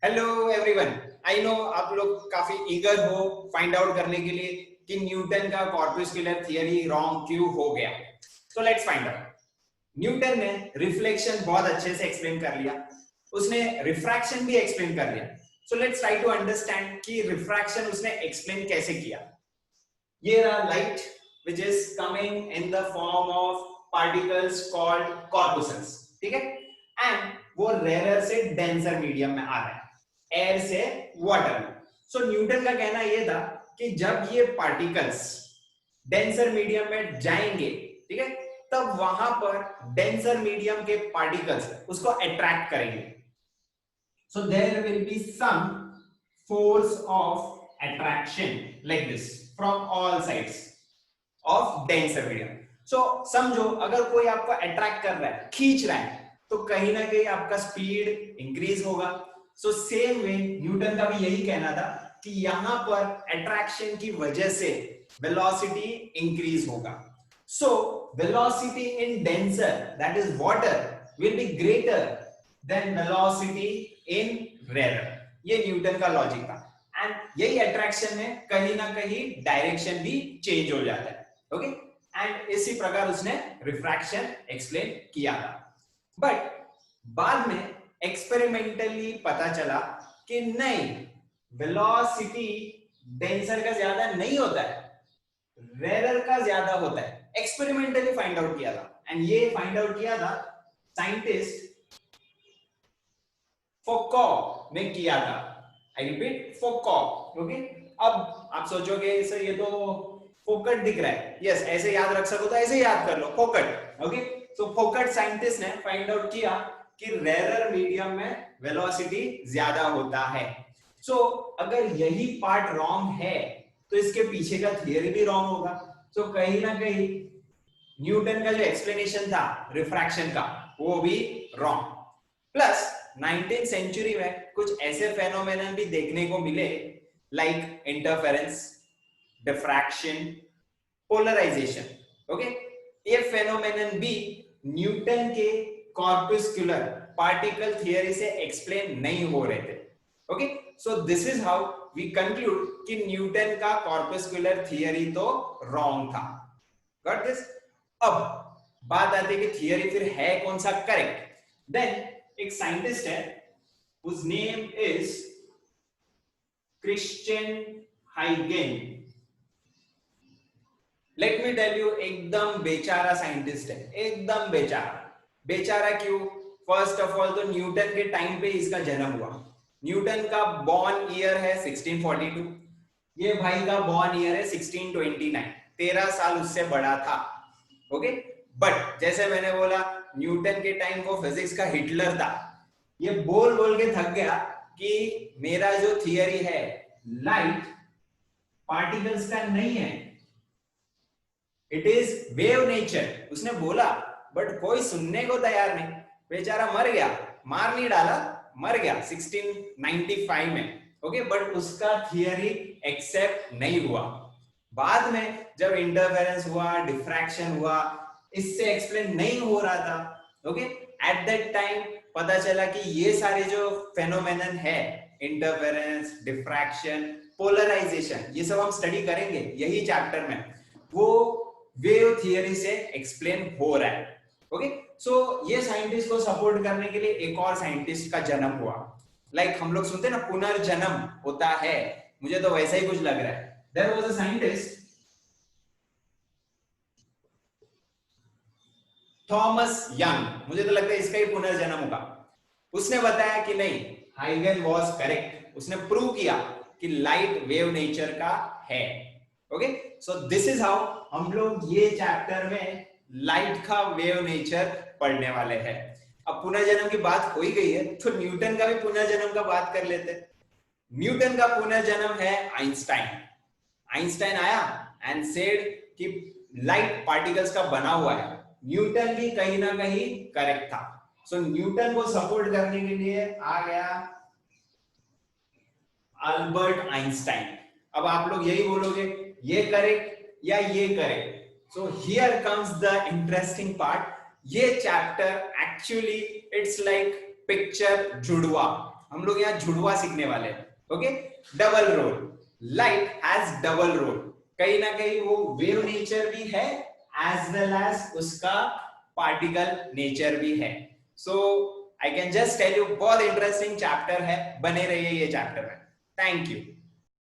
Hello everyone. I know आप लोग काफी ईगर हो फाइंड आउट करने के लिए कि न्यूटन का कॉर्पस्कुलर थियरी रॉन्ग क्यों हो गया। तो लेट्स फाइंड आउट। न्यूटन ने रिफ्लेक्शन बहुत अच्छे से एक्सप्लेन कर लिया, उसने रिफ्रैक्शन भी एक्सप्लेन कर लिया। So let's try to understand कि रिफ्रैक्शन उसने एक्सप्लेन कैसे किया। ये रहा light which is coming in the form of particles called corpuscles, ठीक है। एंड वो रेयर से डेंसर मीडियम में आ रहा है, एयर से वाटर में। सो न्यूटन का कहना यह था कि जब ये पार्टिकल्स डेंसर मीडियम में जाएंगे, ठीक है, तब वहां पर डेंसर मीडियम के पार्टिकल्स उसको अट्रैक्ट करेंगे। So there will be some force of attraction like this from all sides of denser medium. So समझो अगर कोई आपको अट्रैक्ट कर रहा है, खींच रहा है, तो कहीं ना कहीं आपका स्पीड इंक्रीज होगा। सो सेम वे न्यूटन का भी यही कहना था कि यहां पर अट्रैक्शन की वजह से वेलोसिटी इंक्रीज होगा। So velocity in denser that is water will be greater than velocity in rare. ये न्यूटन का लॉजिक था। एंड यही अट्रैक्शन में कहीं ना कहीं डायरेक्शन भी चेंज हो जाता है। ओके, एंड इसी प्रकार उसने रिफ्रैक्शन एक्सप्लेन किया था। बट बाद में एक्सपेरिमेंटली पता चला कि नहीं, वेलोसिटी डेंसर का ज्यादा नहीं होता है, रेयर का ज्यादा होता है। एक्सपेरिमेंटली फाइंड आउट किया था, एंड ये फाइंड आउट किया था साइंटिस्ट फोको ने किया था। I repeat, फोको। ओके, अब आप सोचोगे सर ये तो फोकट दिख रहा है। यस, ऐसे याद रख सको तो ऐसे याद कर लो, फोकट। ओके, तो फोकट साइंटिस्ट ने फाइंड आउट किया कि रेयर मीडियम में वेलोसिटी ज्यादा होता है। सो अगर यही पार्ट रॉन्ग है तो इसके पीछे का थियरी भी रॉन्ग होगा। सो कहीं ना कहीं न्यूटन का जो एक्सप्लेनेशन था रिफ्रैक्शन का वो भी रॉन्ग। प्लस 19th सेंचुरी में कुछ ऐसे फेनोमेनन भी देखने को मिले like interference, diffraction, polarisation. Okay, ये फेनोमेनन भी न्यूटन के कॉर्पस्कुलर पार्टिकल थियरी से एक्सप्लेन नहीं हो रहे थे। Okay, so this is how we conclude कि न्यूटन का कॉर्पस्कुलर थियरी तो रॉन्ग था। Got this? अब बात आती है कि थियरी फिर है कौन सा करेक्ट। देन एक साइंटिस्ट है, whose name is क्रिश्चियन हाइगेन। लेट मी टेल यू, एकदम बेचारा साइंटिस्ट है, एकदम बेचारा। बेचारा क्यों? फर्स्ट ऑफ ऑल तो न्यूटन के टाइम पे इसका जन्म हुआ। न्यूटन का बॉर्न ईयर है 1642, ये भाई का बॉर्न ईयर है 1629। 13 साल उससे बड़ा था। ओके, बट जैसे मैंने बोला न्यूटन के टाइम वो फिजिक्स का हिटलर था। ये बोल बोल के थक गया कि मेरा जो थियरी है लाइट पार्टिकल्स का नहीं है, इट इज वेव नेचर, उसने बोला। बट कोई सुनने को तैयार नहीं, बेचारा मर गया। मार नहीं डाला, मर गया 1695 में। ओके, बट उसका थियरी एक्सेप्ट नहीं हुआ। बाद में जब इंटरफेरेंस हुआ, डिफ्रैक्शन हुआ, इससे एक्सप्लेन नहीं हो रहा था। ओके, एट दैट टाइम पता चला कि ये सारे जो फेनोमेनन है, इंटरफेरेंस, डिफ्रैक्शन, पोलराइजेशन, ये सब हम स्टडी करेंगे यही चैप्टर में, वो वेव थियरी से एक्सप्लेन हो रहा है। ओके, सो ये साइंटिस्ट को सपोर्ट करने के लिए एक और साइंटिस्ट का जन्म हुआ। लाइक हम लोग सुनते हैं ना पुनर्जन्म होता है, मुझे तो वैसा ही कुछ लग रहा है। There was a scientist Thomas Young, मुझे तो लगता है इसका ही पुनर्जन्म होगा। उसने बताया कि नहीं, हाइगन वाज करेक्ट। उसने प्रूव किया कि लाइट वेव नेचर का है। Okay, so this is how हम लोग ये चैप्टर में लाइट का वेव नेचर पढ़ने वाले हैं। अब पुनर्जन्म की बात हो ही गई है तो न्यूटन का भी पुनर्जन्म का बात कर लेते हैं। न्यूटन का पुनर्जन्म है आइंस्टाइन। आइंस्टाइन आया एंड सेड कि लाइट पार्टिकल्स का बना हुआ है। न्यूटन भी कहीं ना कहीं करेक्ट था। सो न्यूटन को सपोर्ट करने के लिए आ गया अल्बर्ट आइंस्टाइन। अब आप लोग यही बोलोगे, ये करेक्ट या ये correct. So here comes the interesting part. ये chapter actually it's like picture Judwaa. हम लोग यहाँ जुड़वा सीखने वाले हैं। Okay, double role, light has double role, कहीं ना कहीं वो वेव नेचर भी है एज वेल एज उसका पार्टिकल नेचर भी है। So I can just tell you बहुत इंटरेस्टिंग चैप्टर है, बने रहिए ये चैप्टर में। Thank you.